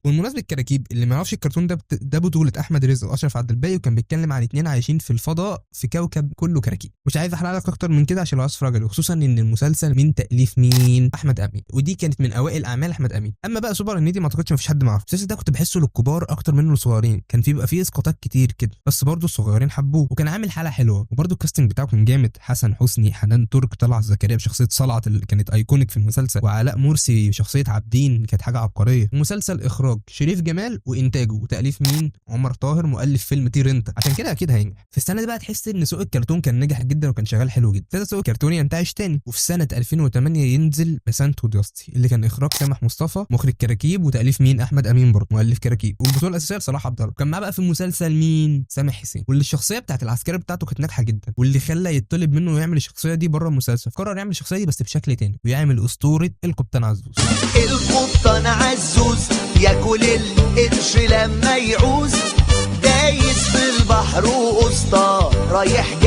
وبمناسبه كراكيب، اللي ما يعرفش الكرتون ده بطوله احمد رزق واشرف عبد الباقي، وكان بيتكلم عن 2 عايشين في الفضاء في كوكب كله كراكيب. مش عايز احرق لك اكتر من كده عشان لو عايز تتفرج عليه، خصوصا ان المسلسل من تاليف مين؟ احمد امين، ودي كانت من اوائل اعمال احمد امين. اما بقى سوبر هنيدي ما اعتقدش مفيش حد ما يعرفش المسلسل ده، كنت بحسه للكبار اكتر منه للصغيرين، كان بيبقى فيه اسقاطات كتير كده بس برضه الصغيرين حبوه، وكان عامل حاله حلوه، وبرضه الكاستنج بتاعه كان جامد. حسن حسني، حنان ترك، طلعت زكريا بشخصيه صلعت اللي كانت ايكونيك في المسلسل، وعلاء مرسي بشخصيه عابدين كانت حاجه عبقريه. المسلسل اخراج شريف جمال، وانتاجه وتاليف مين؟ عمر طاهر، مؤلف فيلم طير انت، عشان كده اكيد هينجح. في السنه دي بقى تحس ان سوق الكرتون كان نجح جدا وكان شغال حلو جدا، ابتدى سوق الكرتون ينتعش تاني. وفي سنه 2008 ينزل بسنت ودياستي، اللي كان اخراج سامح مصطفى، مخرج كراكيب، وتاليف مين؟ احمد امين برضه مؤلف كراكيب، والبطوله الاساسيه لصلاح عبد الله. كان معاه بقى في المسلسل مين؟ سامح حسين، واللي الشخصيه بتاعت العسكري بتاعته كانت ناجحه جدا، واللي خلى يطلب منه يعمل الشخصيه دي بره المسلسل، قرر يعمل الشخصيه دي بس بشكل تاني، ويعمل اسطوره القبطان عزوز. القبطان عزوز ياكل القرش لما يعوز، دايس في البحر وقسطا رايح